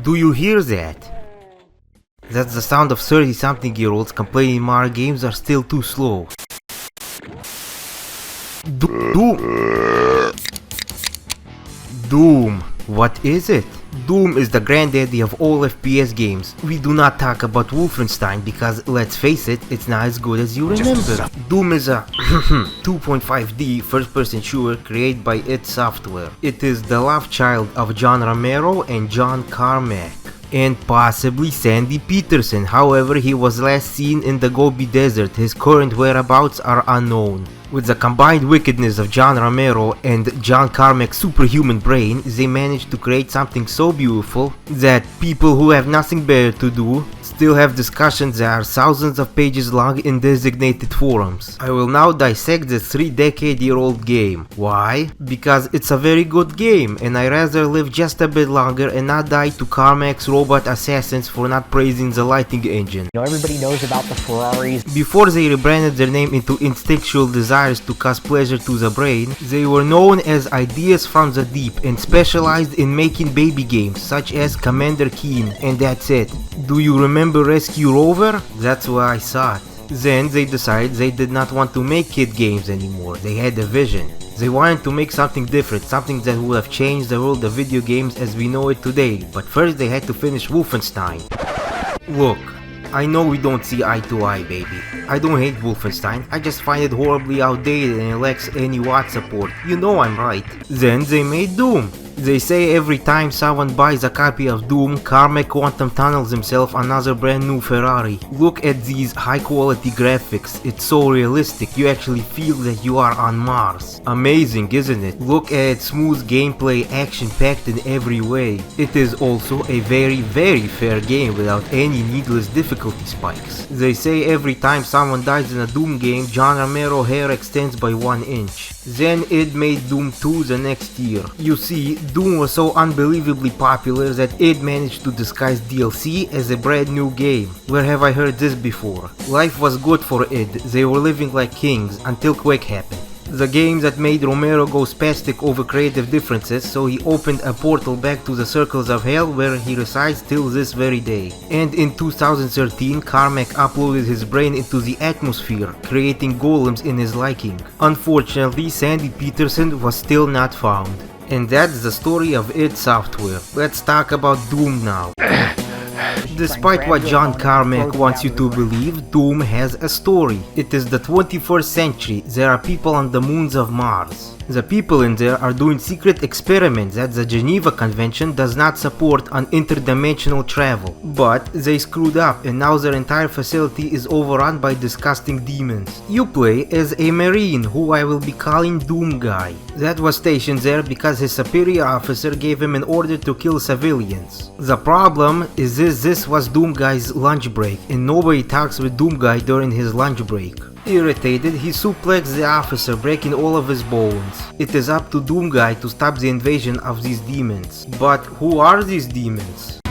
Do you hear that? That's the sound of 30-something-year-olds complaining modern games are still too slow. Doom. What is it? Doom is the granddaddy of all FPS games. We do not talk about Wolfenstein because, let's face it, it's not as good as you remember. Doom is a 2.5D first-person shooter created by id Software. It is the love child of John Romero and John Carmack, and possibly Sandy Peterson. However, he was last seen in the Gobi Desert. His current whereabouts are unknown. With the combined wickedness of John Romero and John Carmack's superhuman brain, they managed to create something so beautiful that people who have nothing better to do still have discussions that are thousands of pages long in designated forums. I will now dissect this 3-decade-year-old game. Why? Because it's a very good game, and I'd rather live just a bit longer and not die to Carmack's robot assassins for not praising the lighting engine. Everybody knows about the Ferraris. Before they rebranded their name into Instinctual Desires to cause pleasure to the brain, they were known as Ideas from the Deep and specialized in making baby games such as Commander Keen, and that's it. Do you remember Rescue Rover? That's what I thought. Then they decided they did not want to make kid games anymore. They had a vision. They wanted to make something different, something that would have changed the world of video games as we know it today. But first they had to finish Wolfenstein. Look, I know we don't see eye to eye, baby. I don't hate Wolfenstein, I just find it horribly outdated and it lacks any WAD support. You know I'm right. Then they made Doom. They say every time someone buys a copy of Doom, Carmack quantum tunnels himself another brand new Ferrari. Look at these high quality graphics, it's so realistic, you actually feel that you are on Mars. Amazing, isn't it? Look at its smooth gameplay, action packed in every way. It is also a very fair game without any needless difficulty spikes. They say every time someone dies in a Doom game, John Romero hair extends by 1 inch. Then id made Doom 2 the next year. You see, Doom was so unbelievably popular that id managed to disguise DLC as a brand new game. Where have I heard this before? Life was good for id, they were living like kings until Quake happened. The game that made Romero go spastic over creative differences, so he opened a portal back to the circles of hell where he resides till this very day. And in 2013, Carmack uploaded his brain into the atmosphere, creating golems in his liking. Unfortunately, Sandy Peterson was still not found. And that's the story of id Software. Let's talk about Doom now. Despite what John Carmack wants you to believe, Doom has a story. It is the 21st century, there are people on the moons of Mars. The people in there are doing secret experiments that the Geneva Convention does not support on interdimensional travel. But they screwed up and now their entire facility is overrun by disgusting demons. You play as a Marine, who I will be calling Doom Guy. That was stationed there because his superior officer gave him an order to kill civilians. The problem is this was Doom Guy's lunch break and nobody talks with Doom Guy during his lunch break. Irritated, he suplexed the officer, breaking all of his bones. It is up to Doom Guy to stop the invasion of these demons. But who are these demons?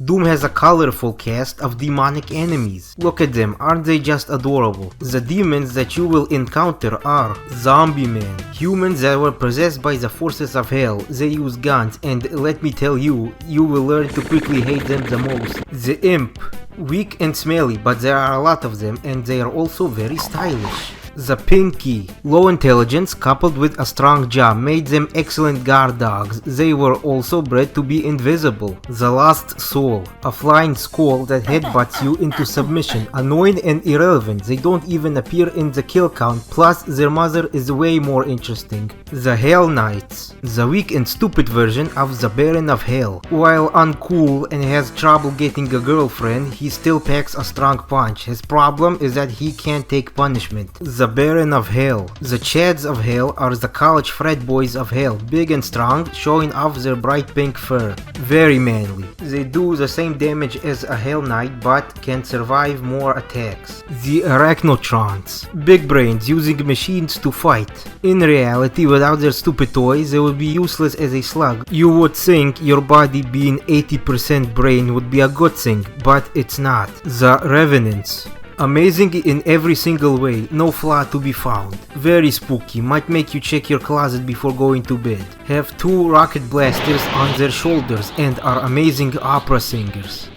Doom has a colorful cast of demonic enemies. Look at them, aren't they just adorable? The demons that you will encounter are Zombie Man, humans that were possessed by the forces of hell. They use guns and let me tell you, you will learn to quickly hate them the most. The Imp, weak and smelly, but there are a lot of them and they are also very stylish. The Pinky, low intelligence coupled with a strong jaw made them excellent guard dogs. They were also bred to be invisible. The Lost Soul, a flying skull that headbutts you into submission, annoying and irrelevant. They don't even appear in the kill count, plus their mother is way more interesting. The Hell Knights, the weak and stupid version of the Baron of Hell. While uncool and has trouble getting a girlfriend, he still packs a strong punch. His problem is that he can't take punishment. The Baron of Hell. The Chads of Hell are the college frat boys of Hell, big and strong, showing off their bright pink fur. Very manly. They do the same damage as a Hell Knight but can survive more attacks. The Arachnotrons. Big brains using machines to fight. In reality, without their stupid toys, they would be useless as a slug. You would think your body being 80% brain would be a good thing, but it's not. The Revenants. Amazing in every single way, no flaw to be found. Very spooky, might make you check your closet before going to bed. Have 2 rocket blasters on their shoulders and are amazing opera singers.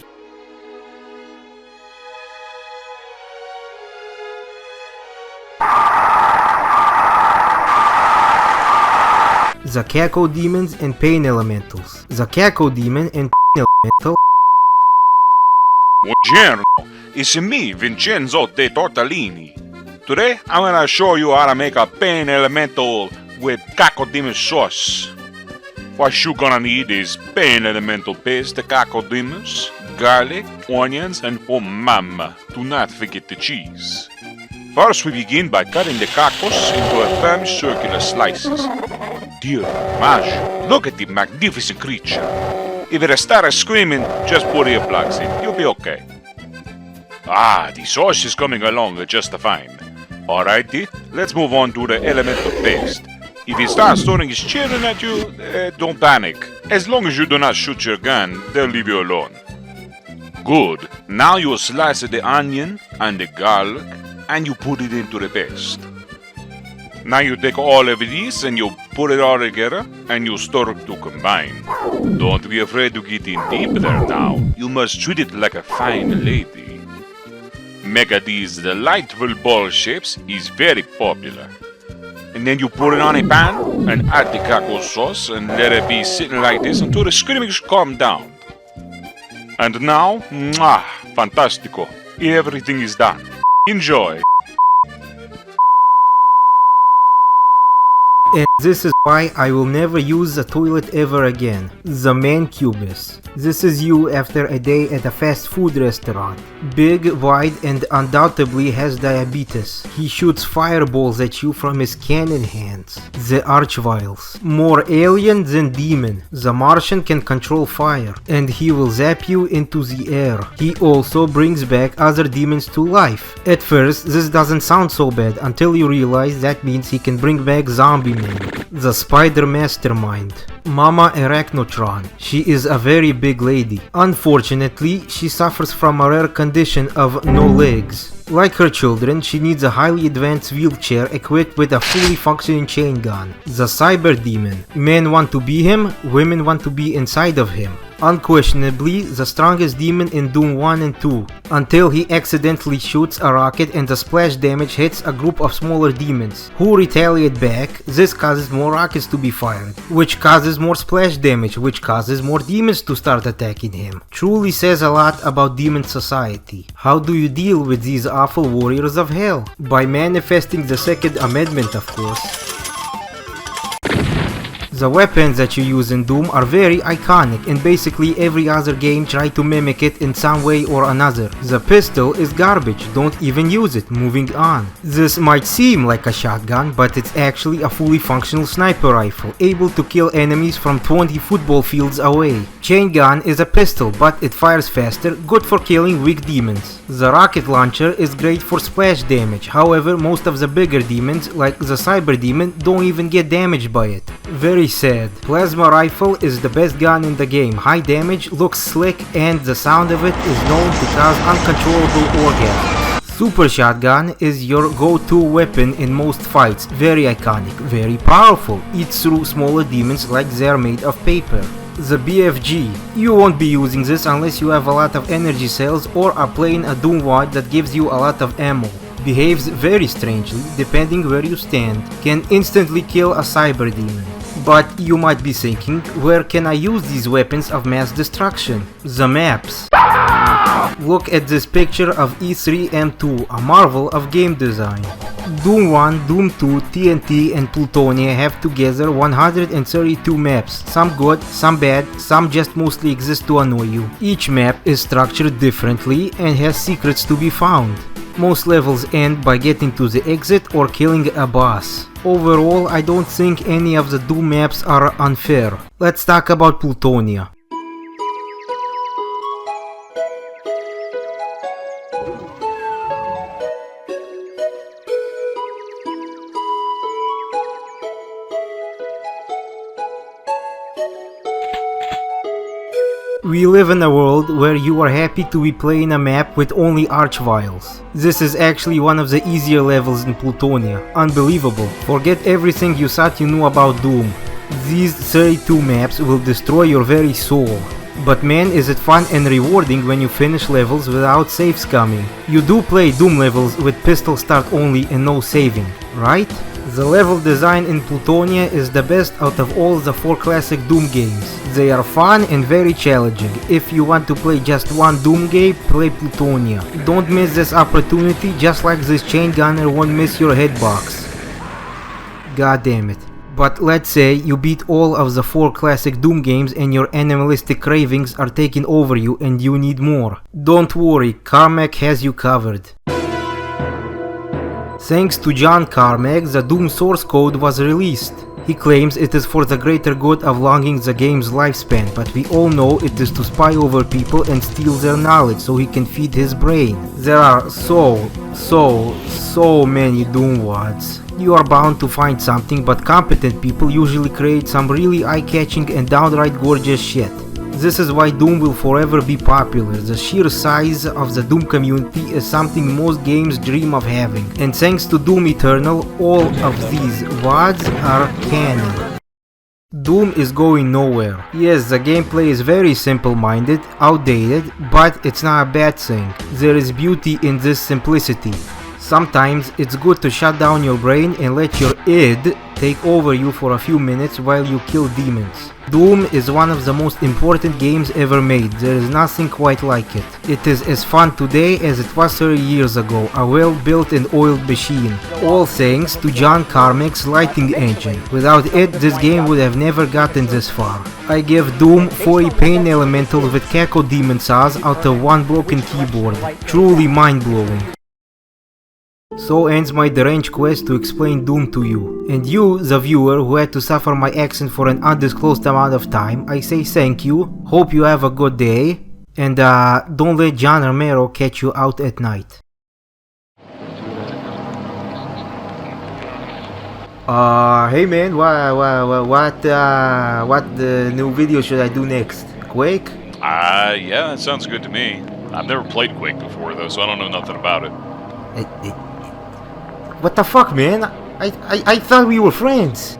The Caco Demons and Pain Elementals. The Caco Demon and Pain Elemental. Buongiorno, it's me, Vincenzo de Tortellini. Today, I'm gonna show you how to make a pain elemental with Caco Demon sauce. What you gonna need is pain elemental paste, the Caco Demons, garlic, onions, and oh mama, do not forget the cheese. First, we begin by cutting the cacos into a firm circular slices. Dear Maj, look at the magnificent creature. If it starts screaming, just put earplugs in. You'll be okay. Ah, the sauce is coming along just fine. Alrighty, let's move on to the elemental paste. If he starts throwing his children at you, don't panic. As long as you do not shoot your gun, they'll leave you alone. Good. Now you slice the onion and the garlic and you put it into the paste. Now you take all of these and you put it all together and you stir to combine. Don't be afraid to get in deep there now. You must treat it like a fine lady. Make these delightful ball shapes is very popular. And then you put it on a pan and add the caco sauce and let it be sitting like this until the screaming calm down. And now, mwah, fantastico. Everything is done. Enjoy! And this is why I will never use the toilet ever again. The man cubis. This is you after a day at a fast food restaurant. Big, wide, and undoubtedly has diabetes. He shoots fireballs at you from his cannon hands. The Archviles. More alien than demon. The Martian can control fire, and he will zap you into the air. He also brings back other demons to life. At first, this doesn't sound so bad until you realize that means he can bring back zombie men. The Spider Mastermind. Mama Arachnotron. She is a very big lady. Unfortunately, she suffers from a rare condition of no legs. Like her children, she needs a highly advanced wheelchair equipped with a fully functioning chain gun. The Cyber Demon. Men want to be him, women want to be inside of him. Unquestionably, the strongest demon in Doom 1 and 2, until he accidentally shoots a rocket and the splash damage hits a group of smaller demons, who retaliate back. This causes more rockets to be fired, which causes more splash damage, which causes more demons to start attacking him. Truly says a lot about demon society. How do you deal with these awful warriors of hell? By manifesting the Second Amendment, of course. The weapons that you use in Doom are very iconic, and basically every other game tried to mimic it in some way or another. The pistol is garbage, don't even use it, moving on. This might seem like a shotgun, but it's actually a fully functional sniper rifle, able to kill enemies from 20 football fields away. Chain gun is a pistol, but it fires faster, good for killing weak demons. The rocket launcher is great for splash damage, however most of the bigger demons, like the Cyber Demon, don't even get damaged by it. Very sad. Plasma rifle is the best gun in the game. High damage, looks slick, and the sound of it is known to cause uncontrollable orgasms. Super shotgun is your go-to weapon in most fights. Very iconic, very powerful. Eats through smaller demons like they're made of paper. The BFG. You won't be using this unless you have a lot of energy cells or are playing a Doom wad that gives you a lot of ammo. Behaves very strangely depending where you stand. Can instantly kill a cyber demon. But you might be thinking, where can I use these weapons of mass destruction? The maps. Look at this picture of E3M2, a marvel of game design. Doom 1, Doom 2, TNT and Plutonia have together 132 maps, some good, some bad, some just mostly exist to annoy you. Each map is structured differently and has secrets to be found. Most levels end by getting to the exit or killing a boss. Overall, I don't think any of the Doom maps are unfair. Let's talk about Plutonia. We live in a world where you are happy to be playing a map with only archviles. This is actually one of the easier levels in Plutonia. Unbelievable. Forget everything you thought you knew about Doom. These 32 maps will destroy your very soul. But man, is it fun and rewarding when you finish levels without saves coming. You do play Doom levels with pistol start only and no saving, right? The level design in Plutonia is the best out of all the 4 classic Doom games. They are fun and very challenging. If you want to play just one Doom game, play Plutonia. Don't miss this opportunity, just like this chain gunner won't miss your headbox. God damn it. But let's say you beat all of the 4 classic Doom games and your animalistic cravings are taking over you and you need more. Don't worry, Carmack has you covered. Thanks to John Carmack, the Doom source code was released. He claims it is for the greater good of longing the game's lifespan, but we all know it is to spy over people and steal their knowledge so he can feed his brain. There are so many Doom wads. You are bound to find something, but competent people usually create some really eye-catching and downright gorgeous shit. This is why Doom will forever be popular. The sheer size of the Doom community is something most games dream of having. And thanks to Doom Eternal, all of these wads are canon. Doom is going nowhere. Yes, the gameplay is very simple-minded, outdated, but it's not a bad thing. There is beauty in this simplicity. Sometimes it's good to shut down your brain and let your id take over you for a few minutes while you kill demons. Doom is one of the most important games ever made. There is nothing quite like it. It is as fun today as it was 30 years ago, a well-built and oiled machine. All thanks to John Carmack's lighting engine. Without it, this game would have never gotten this far. I give Doom 40 pain elementals with Caco demon saws out of one broken keyboard. Truly mind-blowing. So ends my deranged quest to explain Doom to you. And you, the viewer, who had to suffer my accent for an undisclosed amount of time, I say thank you, hope you have a good day, and don't let John Romero catch you out at night. Hey man, what new video should I do next? Quake? Yeah, that sounds good to me. I've never played Quake before though, so I don't know nothing about it. What the fuck, man? I thought we were friends.